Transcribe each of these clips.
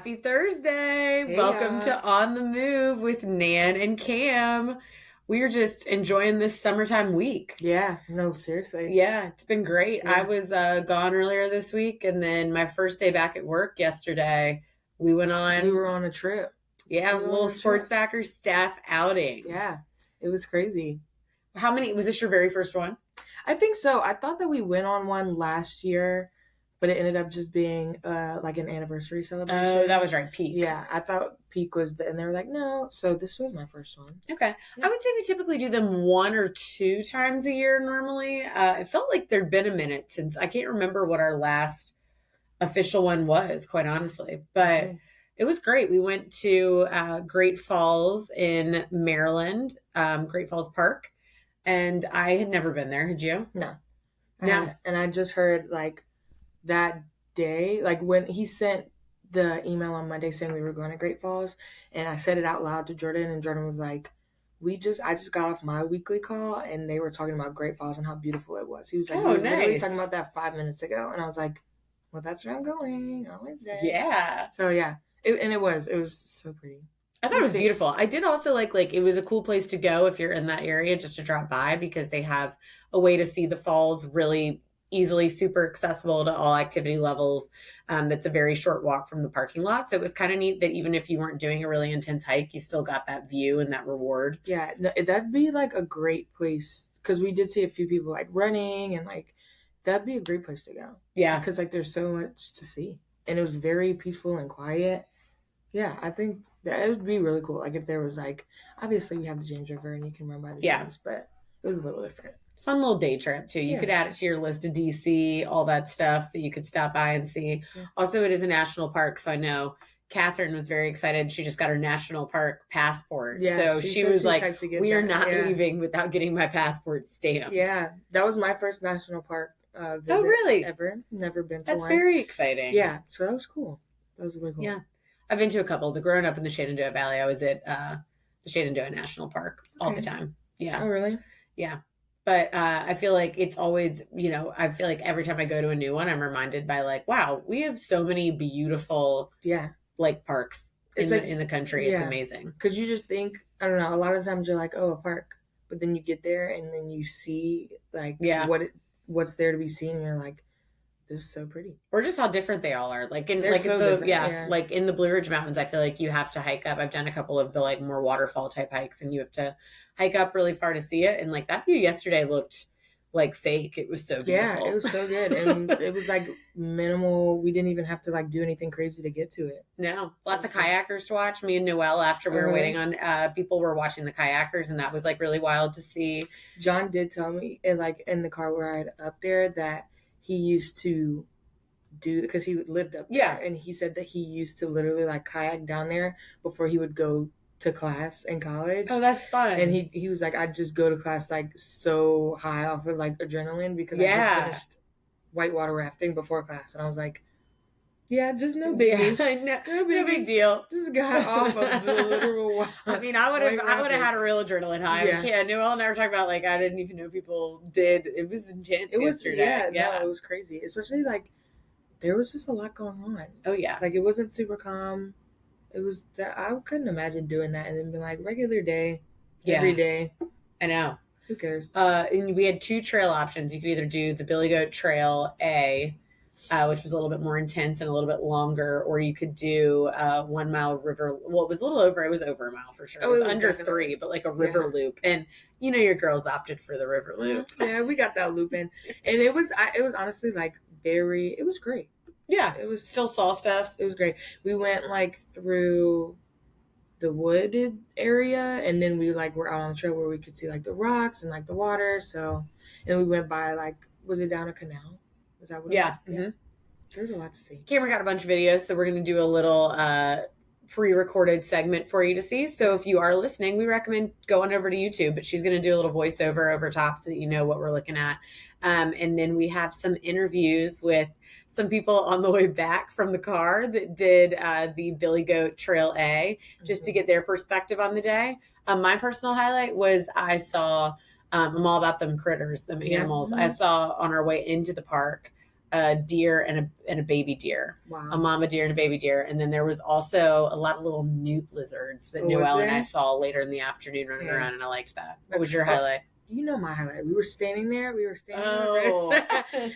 Happy Thursday. Hey, Welcome to On the Move with Nan and Kam. We are just enjoying this summertime week. Yeah, no, seriously. Yeah, it's been great. Yeah. I was gone earlier this week, and then my first day back at work yesterday, we were on a trip. Yeah, a little Sportsbacker staff outing. Yeah, it was crazy. How many, was this your very first one? I think so. I thought that we went on one last year, but it ended up just being like an anniversary celebration. Oh, that was right, Peak. Yeah, I thought Peak was and they were like, no. So this was my first one. Okay. Yeah. I would say we typically do them 1 or 2 times a year normally. It felt like there'd been a minute since, I can't remember what our last official one was, quite honestly. But it was great. We went to Great Falls in Maryland, Great Falls Park. And I had never been there. Had you? No. And I just heard like that day, like when he sent the email on Monday saying we were going to Great Falls, and I said it out loud to Jordan, and Jordan was like, I just got off my weekly call and they were talking about Great Falls and how beautiful it was. He was like, oh, nice. Literally talking about that 5 minutes ago. And I was like, well, that's where I'm going on Wednesday. Yeah. So yeah, it was so pretty. I thought it was beautiful. I did also like it was a cool place to go if you're in that area, just to drop by, because they have a way to see the falls really easily, super accessible to all activity levels. That's a very short walk from the parking lot. So it was kind of neat that even if you weren't doing a really intense hike, you still got that view and that reward. Yeah, no, that'd be like a great place, because we did see a few people like running, and like that'd be a great place to go. Yeah. Because like there's so much to see, and it was very peaceful and quiet. Yeah, I think that it would be really cool. Like if there was like, obviously we have the James River and you can run by the James, but it was a little different. Fun little day trip too. You could add it to your list of DC, all that stuff that you could stop by and see. Yeah. Also, it is a national park, so I know Catherine was very excited. She just got her national park passport. Yeah, so she was like, we are not leaving without getting my passport stamped. Yeah, that was my first national park visit. Oh, really? Ever. Never been to That's one. That's very exciting. Yeah, so that was cool. That was really cool. Yeah. I've been to a couple. Growing up in the Shenandoah Valley, I was at the Shenandoah National Park all the time. Yeah. Oh, really? Yeah. But I feel like it's always, I feel like every time I go to a new one, I'm reminded by like, wow, we have so many beautiful parks in the country. It's amazing. Because you just think, I don't know, a lot of times you're like, oh, a park. But then you get there and then you see like what's there to be seen, and you're like, this is so pretty. Or just how different they all are. Like in the Blue Ridge Mountains, I feel like you have to hike up. I've done a couple of the like more waterfall type hikes, and you have to hike up really far to see it. And like that view yesterday looked like fake. It was so beautiful. Yeah, it was so good. And it was like minimal. We didn't even have to like do anything crazy to get to it. No. Lots of kayakers to watch. Me and Noelle, after we were waiting on people, were watching the kayakers, and that was like really wild to see. John did tell me in the car ride up there that he used to do, because he lived up there, and he said that he used to literally like kayak down there before he would go to class in college. Oh, that's fun. And he was like, I'd just go to class like so high off of like adrenaline, because I just finished whitewater rafting before class, and I was like, yeah, just no biggie. No big deal. Just got off of the literal. I mean, I would have had a real adrenaline high. Yeah. Noelle and I were talking about like I didn't even know people did. It was intense. It was yesterday. No, it was crazy. Especially like there was just a lot going on. Oh yeah. Like it wasn't super calm. It was that I couldn't imagine doing that and then being like regular day, every day. I know. Who cares? And we had 2 trail options. You could either do the Billy Goat Trail A, which was a little bit more intense and a little bit longer, or you could do 1 mile river. Well, it was it was over a mile for sure. It was under 3, but like a river loop. And your girls opted for the river loop. Yeah, we got that loop in. And it was honestly like it was great. Yeah, it was still saw stuff. It was great. We went like through the wooded area, and then we like were out on the trail where we could see like the rocks and like the water. So, and we went by like, was it down a canal? Was that what it was? Mm-hmm. Yeah. There's a lot to see. Cameron got a bunch of videos, so we're going to do a little pre-recorded segment for you to see. So if you are listening, we recommend going over to YouTube, but she's going to do a little voiceover over top so that you know what we're looking at. And then we have some interviews with some people on the way back from the car that did the Billy Goat Trail A, just to get their perspective on the day. My personal highlight was I saw, I'm all about them critters, them animals. I saw on our way into the park, a deer and a baby deer. Wow. A mama deer and a baby deer. And then there was also a lot of little newt lizards that Oh, was Noelle and I there? saw later in the afternoon running Yeah. around, and I liked that. What was your highlight? You know my highlight. We were standing there. Oh.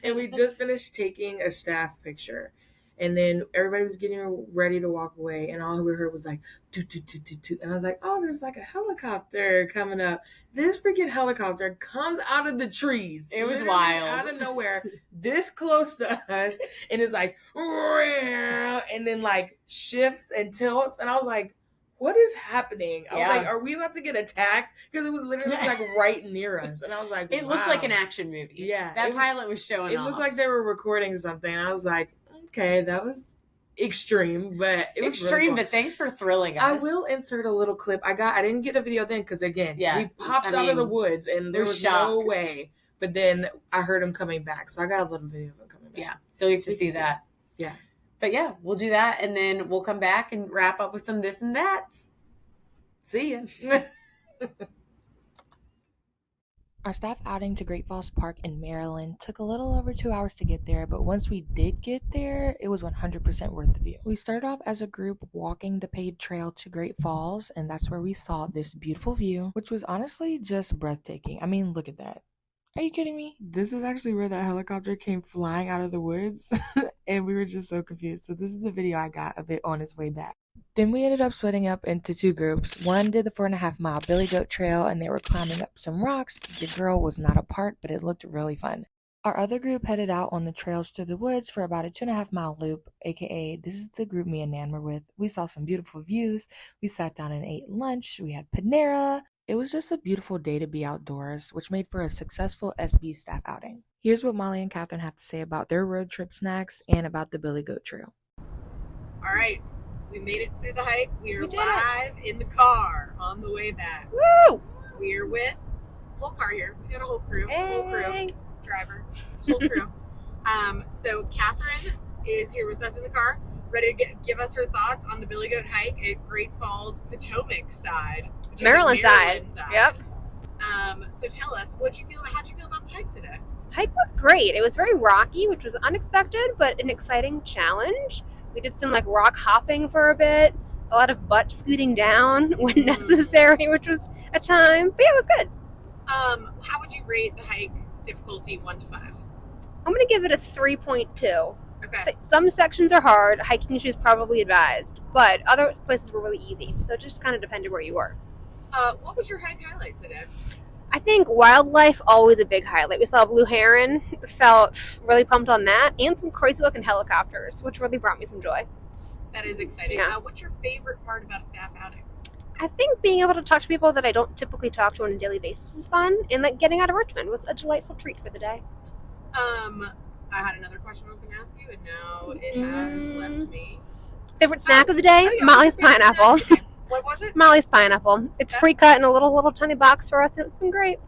And we just finished taking a staff picture. And then everybody was getting ready to walk away, and all we heard was like, toot, toot, toot, toot, toot. And I was like, oh, there's like a helicopter coming up. This freaking helicopter comes out of the trees. It was literally wild. Out of nowhere, this close to us, and it's like, and then like shifts and tilts. And I was like, what is happening? I was like, are we about to get attacked? Because it was literally like right near us. And I was like, it looked like an action movie. Yeah. That pilot was showing off. It looked like they were recording something. I was like, okay, that was extreme, but it was extreme. Really cool. But thanks for thrilling us. I will insert a little clip. I didn't get a video then because again, we popped out of the woods and there was no way. But then I heard him coming back, so I got a little video of him coming back. Yeah, so you get to see that. Yeah, but yeah, we'll do that, and then we'll come back and wrap up with some this and that's. See ya. Our staff outing to Great Falls Park in Maryland took a little over 2 hours to get there, but once we did get there, it was 100% worth the view. We started off as a group walking the paved trail to Great Falls, and that's where we saw this beautiful view, which was honestly just breathtaking. I mean, look at that. Are you kidding me? This is actually where that helicopter came flying out of the woods, and we were just so confused. So this is the video I got of it on its way back. Then we ended up splitting up into two groups. One did the 4.5 mile Billy Goat Trail, and they were climbing up some rocks. The girl was not a part, but it looked really fun. Our other group headed out on the trails through the woods for about a 2.5 mile loop, aka this is the group me and Nan were with. We saw some beautiful views. We sat down and ate lunch. We had Panera. It was just a beautiful day to be outdoors, which made for a successful SB staff outing. Here's what Molly and Catherine have to say about their road trip snacks and about the Billy Goat Trail. All right. We made it through the hike. We are live in the car on the way back. Woo! We are with whole car here. We got a whole crew. Whole crew. Driver. Whole crew. So Catherine is here with us in the car, ready to give us her thoughts on the Billy Goat hike at Great Falls, Potomac side. Maryland side. Yep. So tell us, how'd you feel about the hike today? Hike was great. It was very rocky, which was unexpected, but an exciting challenge. We did some like rock hopping for a bit, a lot of butt scooting down when necessary, which was a time. But yeah, it was good. How would you rate the hike difficulty 1 to 5? I'm going to give it a 3.2. Okay. So some sections are hard. Hiking shoes probably advised, but other places were really easy. So it just kind of depended where you were. What was your hike highlight today? I think wildlife, always a big highlight. We saw a blue heron, felt really pumped on that, and some crazy looking helicopters, which really brought me some joy. That is exciting. Yeah. What's your favorite part about a staff outing? I think being able to talk to people that I don't typically talk to on a daily basis is fun, and like getting out of Richmond was a delightful treat for the day. I had another question I was going to ask you, and now it has left me. Favorite snack of the day? yeah, Molly's pineapple. What was it? Molly's pineapple. It's pre-cut in a little tiny box for us, and it's been great.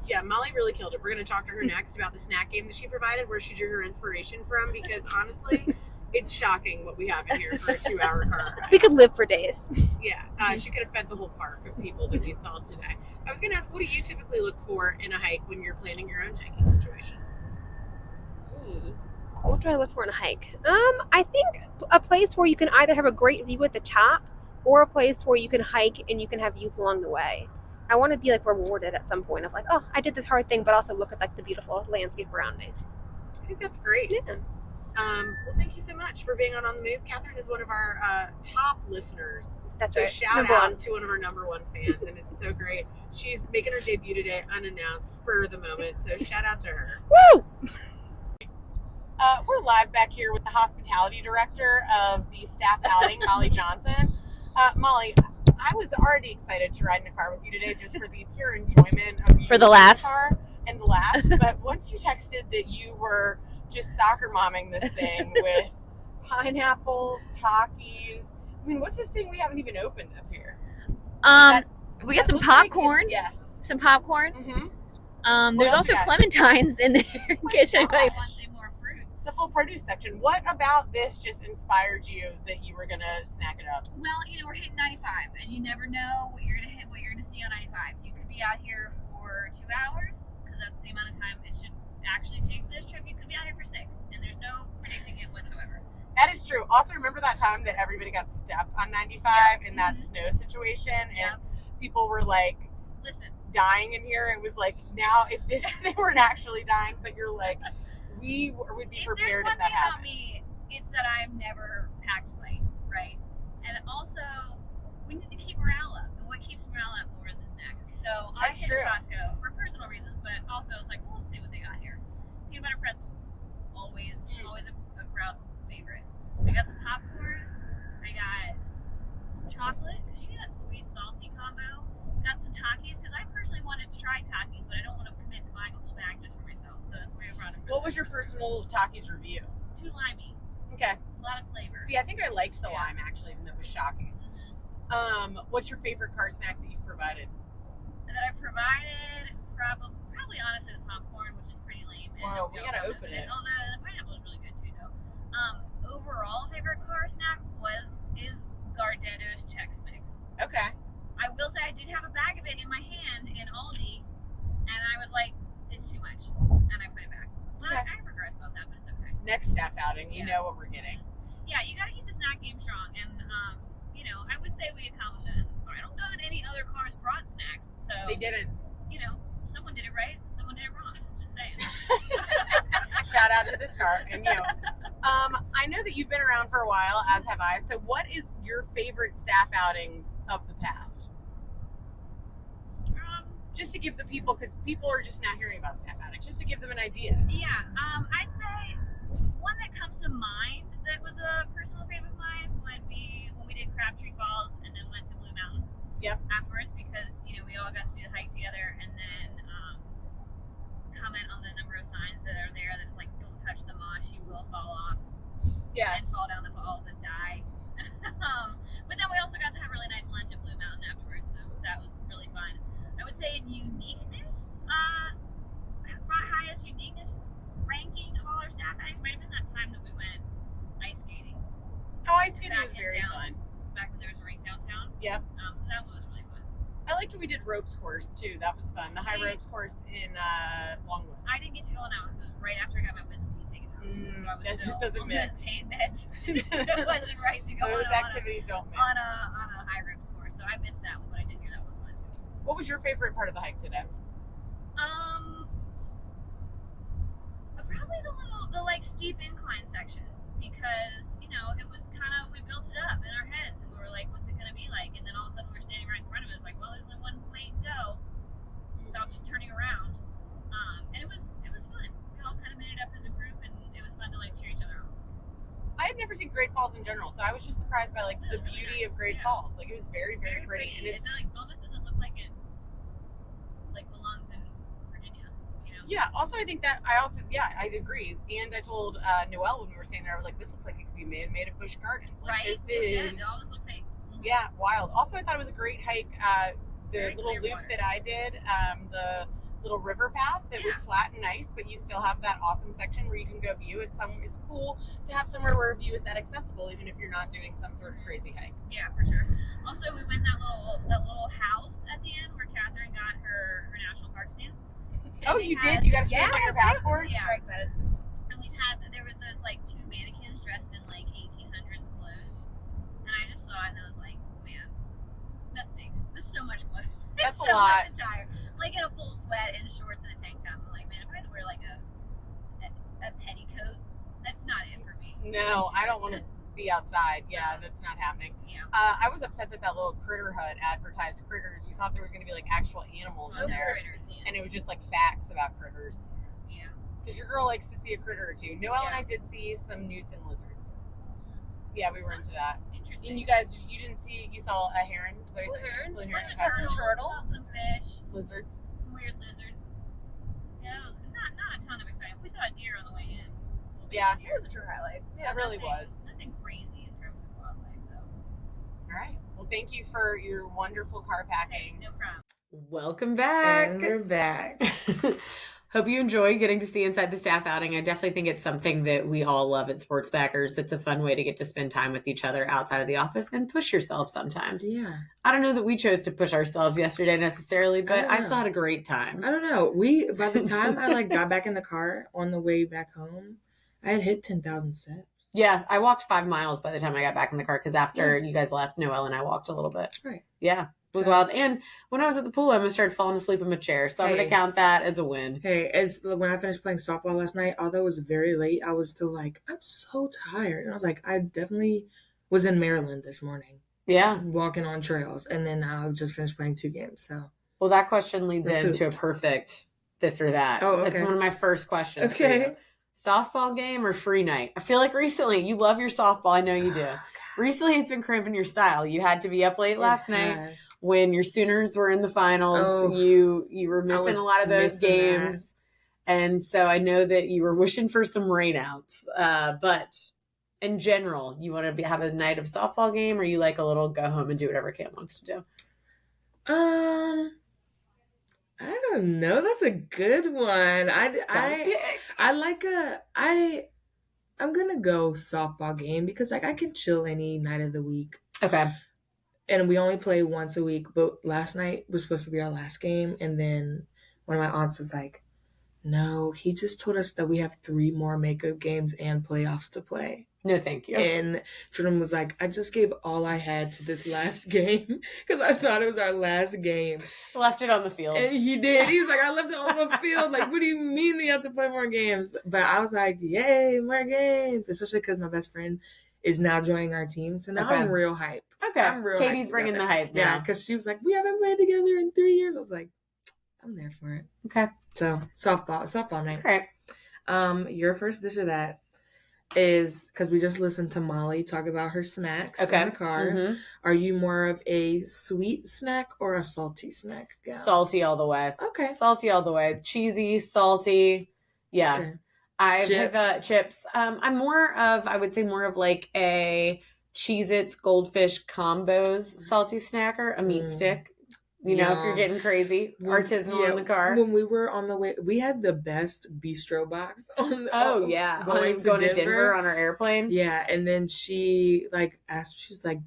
Yeah, Molly really killed it. We're going to talk to her next about the snack game that she provided, where she drew her inspiration from, because honestly, it's shocking what we have in here for a 2-hour car ride. We could live for days. Yeah, she could have fed the whole park of people that we saw today. I was going to ask, what do you typically look for in a hike when you're planning your own hiking situation? What do I look for in a hike? I think a place where you can either have a great view at the top, or a place where you can hike and you can have views along the way. I want to be like rewarded at some point of like, oh, I did this hard thing, but also look at like the beautiful landscape around me. I think that's great. Yeah. Well, thank you so much for being on the Move. Catherine is one of our top listeners. That's so right. Shout out to one of our #1 fans, and it's so great. She's making her debut today, unannounced, spur of the moment. So shout out to her. Woo! We're live back here with the hospitality director of the staff outing, Molly Johnson. Molly, I was already excited to ride in a car with you today just for the pure enjoyment of you for the laughs. Car and the laughs. But once you texted that you were just soccer momming this thing with pineapple, Takis. I mean, what's this thing we haven't even opened up here? We got some popcorn. Yes. Some popcorn. Mm-hmm. There's also clementines in there in case anybody wants any more fruit. It's a full produce section. What about this just inspired you that you were gonna snack it up? Well, we're hitting 95, and you never know what you're gonna hit, what you're gonna see on 95. You could be out here for 2 hours, because that's the amount of time it should actually take this trip, you could be out here for 6, and there's no predicting it whatsoever. That is true. Also, remember that time that everybody got stuck on 95 in that snow situation, and people were like, Listen, dying in here. It was like, now if they weren't actually dying, but you're like, we would be prepared if that happened. About me, it's that I'm never packed light, right? And also, we need to keep morale up. And what keeps morale up more than snacks? So I That's hit true. Costco for personal reasons, but also it's like, well, let's see what they got here. Peanut butter pretzels, always a crowd favorite. I got some popcorn. I got some chocolate because you need that sweet salty combo. Got some Takis because I personally wanted to try Takis, but I don't want to commit to buying a whole bag just for myself. So that's why I brought it. What was your personal Takis review? Too limey. Okay. A lot of flavor. See, I think I liked the lime actually, even though it was shocking. What's your favorite car snack that you've provided? That I provided, probably honestly the popcorn, which is pretty lame. Wow, we gotta open it. Oh, the pineapple is really good too, though. Overall favorite car snack is Gardetto's Chex Mix. Okay. I will say I did have a bag of it in my hand in Aldi, and I was like, it's too much, and I put it back. But I have regrets about that, but it's okay. Next staff outing, you know what we're getting. Yeah, you gotta keep the snack game strong, and I would say we accomplished it as this car. I don't know that any other cars brought snacks, so they didn't. Someone did it right, someone did it wrong. Just saying. Shout out to this car and you. I know that you've been around for a while, as have I. So, what is your favorite staff outings of the past? Just to give the people, because people are just now hearing about staff outings, just to give them an idea. Yeah, I'd say one that comes to mind that was a personal favorite of mine would be when we did Crabtree Falls and then went to Blue Mountain. Yep. Afterwards, because we all got to do the hike together, and then comment on the number of signs that are there that it's like, don't touch the moss, you will fall off. Yes. And fall down the falls and die. But then we also got to have a really nice lunch at Blue Mountain afterwards, so that was really fun. I would say in uniqueness, highest uniqueness ranking of all our staff outings might have been that time that we went ice skating. Oh, ice skating was very fun. Back when there was a rink downtown. Yep. So that was really fun. I liked when we did ropes course too. That was fun. The high ropes course in Longwood. I didn't get to go on that one because it was right after I got my wisdom teeth taken out. So I was still doesn't on mix. those pain meds. It wasn't right to go those on activities don't mix. on a high ropes course. So I missed that one, but I did hear that was fun too. What was your favorite part of the hike today? Probably the like steep incline section, because it was kind of, we built it up in our heads and we were like, what's it gonna be like? And then all of a sudden we were standing right in front of us like, well, there's only one way to go without just turning around. And it was fun. We all kind of made it up as a group, and it was fun to like cheer each other on. I had never seen Great Falls in general, so I was just surprised by like the beauty of Great Falls. Like, it was very, very pretty. And it like almost doesn't look like it like belongs in Virginia. Yeah. Also, I think that I'd agree. And I told Noelle when we were staying there, I was like, this looks like it could be made of Busch Gardens. Like, right? This is. It always look fake. Mm-hmm. Yeah, wild. Also, I thought it was a great hike. The Very little loop water. that I did, the little river path that was flat and nice, but you still have that awesome section where you can go view. It's cool to have somewhere where a view is that accessible, even if you're not doing some sort of crazy hike. Yeah, for sure. Also, we went in that little house at the end where Catherine got her National Park stamp. Oh, you did? You got a stamp on your passport? Yeah. Very excited. And there was those like two mannequins dressed in like 1800s clothes, and I just saw it and I was like, man, that stinks. That's so much clothes. That's so a lot. much attire. Like in a full sweat and shorts and a tank top. I'm like, man, if I had to wear like a petticoat, that's not it for me. No, I don't want to be outside. Yeah, that's not happening. Yeah. I was upset that little critter hut advertised critters. We thought there was going to be like actual animals in there. And it was just like facts about critters. Yeah. Because your girl likes to see a critter or two. Noelle and I did see some newts and lizards. Yeah, we were into that. Interesting. And you guys, you saw a heron? Blue heron. Blue heron. Bunch of Saw some turtles. Saw some fish. Lizards. Some weird lizards. Yeah, it was not a ton of excitement. We saw a deer on the way in. Yeah. Deer was a true highlight. It really was. Nothing crazy in terms of wildlife, though. All right. Well, thank you for your wonderful car packing. No problem. Welcome back. And we're back. Hope you enjoy getting to see inside the staff outing. I definitely think it's something that we all love at Sports Backers. It's a fun way to get to spend time with each other outside of the office and push yourself sometimes. Yeah. I don't know that we chose to push ourselves yesterday necessarily, but I still had a great time. I don't know. By the time I got back in the car on the way back home, I had hit 10,000 steps. Yeah, I walked 5 miles by the time I got back in the car because after you guys left, Noelle and I walked a little bit. Right. Yeah. It was wild. And when I was at the pool, I almost started falling asleep in my chair. So I'm going to count that as a win. Hey, when I finished playing softball last night, although it was very late, I was still like, I'm so tired. And I was like, I definitely was in Maryland this morning. Yeah. Walking on trails. And then I just finished playing 2 games. So. Well, that question leads into a perfect this or that. Oh, okay. That's one of my first questions. Okay. Softball game or free night? I feel like recently you love your softball. I know you do. Recently, it's been cramping your style. You had to be up late last night when your Sooners were in the finals. Oh, you were missing a lot of those games. And so I know that you were wishing for some rainouts. But in general, you want to have a night of softball game, or you like a little go home and do whatever Cam wants to do? I don't know. That's a good one. I'm gonna go softball game because I can chill any night of the week. Okay. And we only play once a week, but last night was supposed to be our last game, and then one of my aunts was like, "No, he just told us that we have 3 more makeup games and playoffs to play." No, thank you. And Jordan was like, I just gave all I had to this last game because I thought it was our last game. Left it on the field. And he did. He was like, I left it on the field. Like, what do you mean we have to play more games? But I was like, yay, more games. Especially because my best friend is now joining our team. So now I'm real hype. Okay. I'm real Katie's bringing the hype now. Yeah, because she was like, we haven't played together in 3 years. I was like, I'm there for it. Okay. So softball night. All right. Your first this or that is because we just listened to Molly talk about her snacks in the car. Mm-hmm. Are you more of a sweet snack or a salty snack gal? Salty all the way. Okay. Salty all the way. Cheesy, salty. Yeah. Okay. I pick chips. I'm more of, I would say more of like a Cheez-Its Goldfish combos salty snacker, a meat stick. You know, if you're getting crazy, artisanal in the car. When we were on the way, we had the best bistro box on. Going to Denver on our airplane. Yeah, and then she asked. She's like,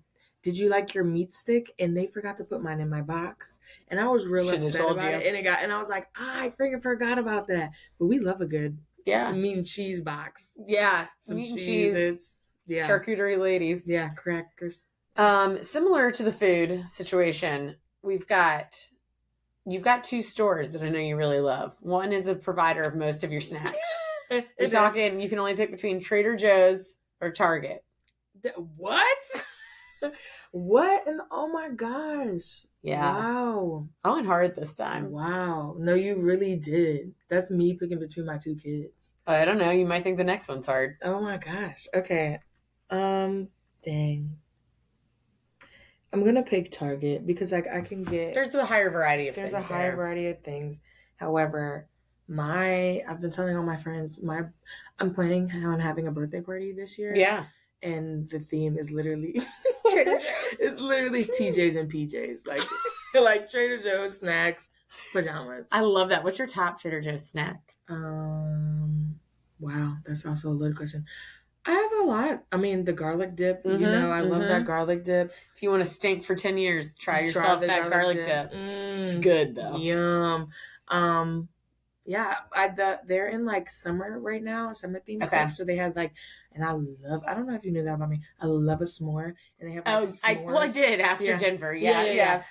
"Did you like your meat stick?" And they forgot to put mine in my box, and I was really upset about it. And I was like, I freaking forgot about that. But we love a good meat and cheese box. Yeah, some meat and cheese. Yeah, charcuterie ladies. Yeah, crackers. Similar to the food situation. You've got 2 stores that I know you really love. One is a provider of most of your snacks. You're talking, you can only pick between Trader Joe's or Target. What? What? And oh my gosh. Yeah. Wow. I went hard this time. Wow. No, you really did. That's me picking between my 2 kids. I don't know. You might think the next one's hard. Oh my gosh. Okay. Dang. I'm going to pick Target because I can get... There's a higher variety of things. There's a higher variety of things. However, I've been telling all my friends, I'm planning on having a birthday party this year. Yeah. And the theme is literally... Trader Joe's. It's literally TJ's and PJ's. Like Trader Joe's, snacks, pajamas. I love that. What's your top Trader Joe's snack? Wow. That's also a loaded question. I have a lot. I mean, the garlic dip, I love that garlic dip. If you want to stink for 10 years, try yourself that garlic dip. It's good, though. Yum. Yeah, they're in summer right now, summer themed stuff. So they have and I don't know if you knew that about me. I love a s'more, and they have s'mores. I did after Denver. Yeah.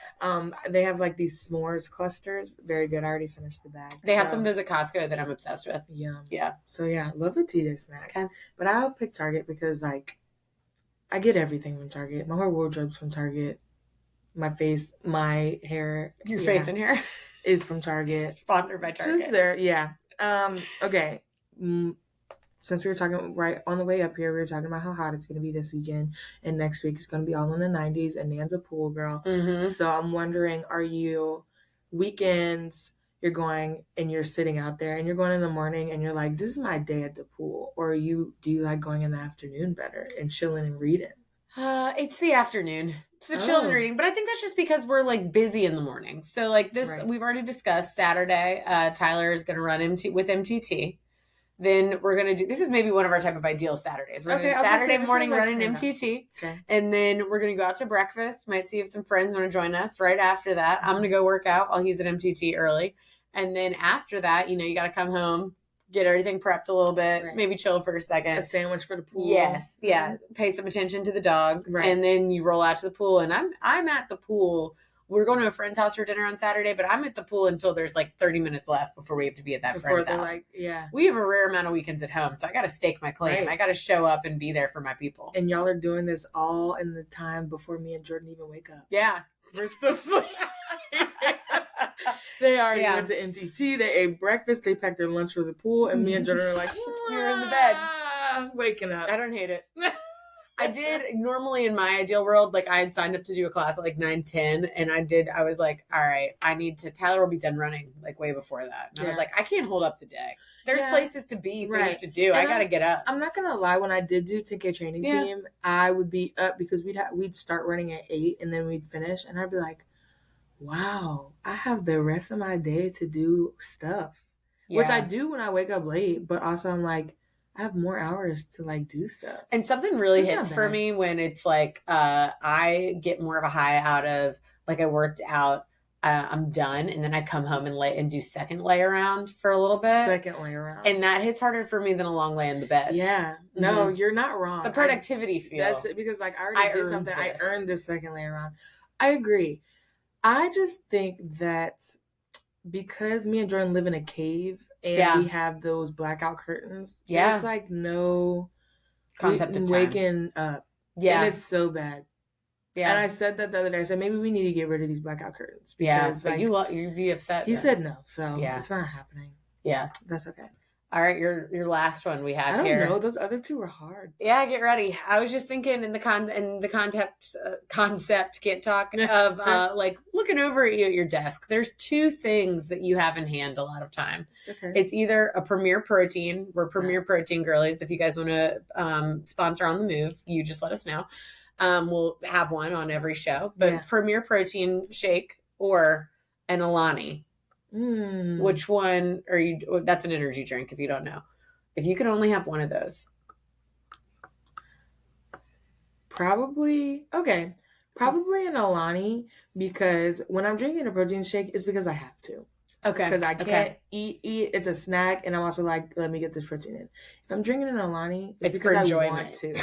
They have these s'mores clusters. Very good. I already finished the bag. They have some of those at Costco that I'm obsessed with. Yum. Yeah. So yeah, love a TJ snack. Okay. But I'll pick Target because I get everything from Target. My whole wardrobe's from Target. My face, my hair. Your face and hair is from Target. Just sponsored by Target. Just there, yeah. Okay. Since we were talking right on the way up here, we were talking about how hot it's going to be this weekend, and next week it's going to be all in the 90s, and Nan's a pool girl. Mm-hmm. So I'm wondering, are you weekends, you're going and you're sitting out there, and you're going in the morning, and you're like, this is my day at the pool, or do you like going in the afternoon better and chilling and reading? It's the afternoon. It's the children Oh. reading, but I think that's just because we're like busy in the morning. So like this, Right. we've already discussed Saturday. Tyler is going to run with MTT. Then we're going to do, this is maybe one of our type of ideal Saturdays. We're going to do Saturday morning running MTT. Okay. And then we're going to go out to breakfast. Might see if some friends want to join us right after that. I'm going to go work out while he's at MTT early. And then after that, you know, you got to come home, get everything prepped a little bit, Right. maybe chill for a second. A sandwich for the pool. Yes, yeah. Pay some attention to the dog, Right. and then you roll out to the pool. And I'm at the pool. We're going to a friend's house for dinner on Saturday, but I'm at the pool until there's like 30 minutes left before we have to be at that friend's house. Like, yeah. We have a rare amount of weekends at home, so I got to stake my claim. Right. I got to show up and be there for my people. And y'all are doing this all in the time before me and Jordan even wake up. Yeah, we're still sleeping. They already went to MTT. They ate breakfast. They packed their lunch for the pool, and me and Jordan are like, You're in the bed, waking up. I don't hate it. I did normally in my ideal world, like I had signed up to do a class at like 9:10, and I was like, all right, Tyler will be done running like way before that. And I was like, I can't hold up the day. There's places to be, things to do. And I got to get up. I'm not going to lie. When I did do 10K training team, I would be up because we'd start running at 8 and then we'd finish. And I'd be like, wow, I have the rest of my day to do stuff, which I do when I wake up late. But also I'm like, I have more hours to like do stuff. And something really hits for me when it's like, I get more of a high out of like I worked out, I'm done. And then I come home and do second lay around for a little bit. Second lay around. And that hits harder for me than a long lay in the bed. Yeah. No, you're not wrong. The productivity feel. That's it, because like I already did something. I earned this second lay around. I agree. I just think that because me and Jordan live in a cave and we have those blackout curtains, there's like no concept of time. Waking up. Yeah. And it's so bad. Yeah. And I said that the other day. I said, maybe we need to get rid of these blackout curtains. Because, but you'd be upset. He said no. So it's not happening. Yeah. That's okay. All right, your last one we have here. I don't know. Those other two were hard. Yeah, get ready. I was just thinking in the concept can't talk of like looking over at you at your desk. There's two things that you have in hand a lot of time. Okay. It's either a Premier Protein. We're Premier Protein girlies. If you guys want to sponsor On the Move, you just let us know. We'll have one on every show. But Premier Protein shake or an Alani. Which one are you? That's an energy drink if you don't know. If you could only have one of those. Probably an Alani, because when I'm drinking a protein shake, it's because I have to. Okay. Because I can't eat. It's a snack, and I'm also like, let me get this protein in. If I'm drinking an Alani, it's because I want to.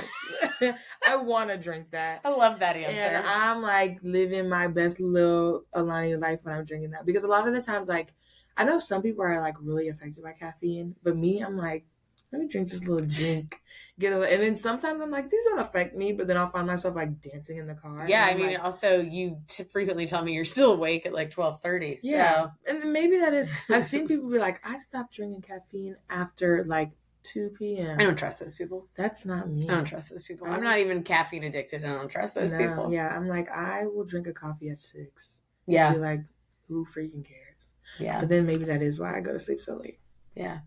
I want to drink that. I love that answer. And I'm like living my best little Alani life when I'm drinking that. Because a lot of the times, like, I know some people are like really affected by caffeine, but me, I'm like, let me drink this little drink. And then sometimes I'm like, these don't affect me, but then I'll find myself like dancing in the car. Yeah, I mean, like, also you frequently tell me you're still awake at like 12:30. So. Yeah, and maybe that is. I've seen people be like, I stopped drinking caffeine after like 2 p.m. I don't trust those people. That's not me. I don't trust those people. I'm not even caffeine addicted. I don't trust those people. Yeah, I'm like, I will drink a coffee at 6. Yeah. Be like, who freaking cares? Yeah. But then maybe that is why I go to sleep so late. Yeah.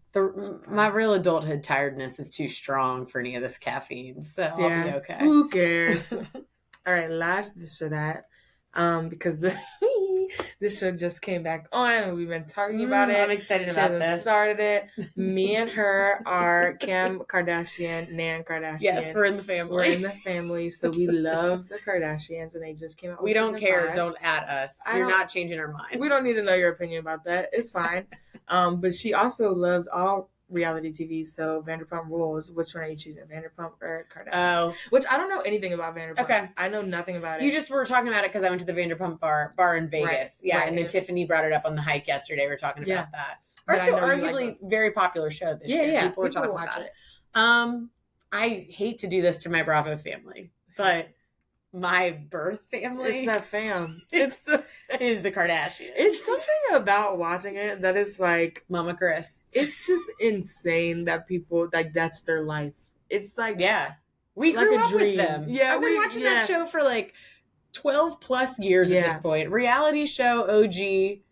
My real adulthood tiredness is too strong for any of this caffeine, so I'll be okay. Who cares? All right, last this or that. Because this show just came back on and we've been talking about it. I'm excited about this. Started it. Me and her are Kim Kardashian, Nan Kardashian. Yes, we're in the family. We're in the family, so we love the Kardashians, and they just came out with We don't care. 5. Don't at us. You're not changing our minds. We don't need to know your opinion about that. It's fine. But she also loves all reality TV, so Vanderpump Rules. Which one are you choosing, Vanderpump or Kardashian? Oh, which I don't know anything about Vanderpump. Okay, I know nothing about it. You just were talking about it because I went to the Vanderpump bar in Vegas. Right. Yeah, right. And then Tiffany brought it up on the hike yesterday. We were talking about that. Also, arguably very popular show this year. Yeah, people were talking about it. I hate to do this to my Bravo family, but my birth family. It's that fam. Is the Kardashians. It's something about watching it that is like Mama Chris. It's just insane that people like that's their life. It's like we grew up with them. Yeah, I've been watching that show for like 12 plus years at this point. Reality show OG.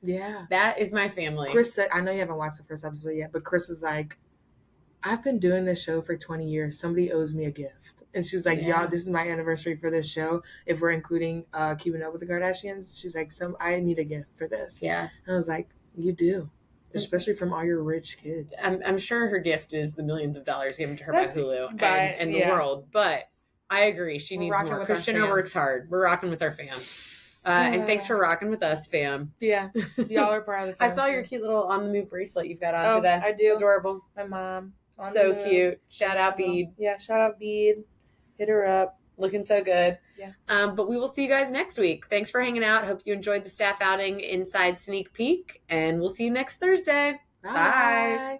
Yeah, that is my family. Chris said, I know you haven't watched the first episode yet, but Chris was like, I've been doing this show for 20 years. Somebody owes me a gift. And she was like, Yeah. y'all, this is my anniversary for this show. If we're including Keeping Up with the Kardashians, she's like, I need a gift for this. Yeah. And I was like, you do. Especially from all your rich kids. I'm sure her gift is the millions of dollars given to her by That's- Hulu but, and the yeah. world. But I agree. She We're needs rocking more. with our Christina fam. works hard. We're rocking with our fam. And thanks for rocking with us, fam. Yeah. Y'all are part of the I fam, saw too. your cute little on the move bracelet you've got on Oh, today. I do. Adorable. My mom. On the So move. cute. Shout out Bede. Yeah, shout out Bede. Hit her up. Looking so good. Yeah. But we will see you guys next week. Thanks for hanging out. Hope you enjoyed the staff outing inside sneak peek. And we'll see you next Thursday. Bye.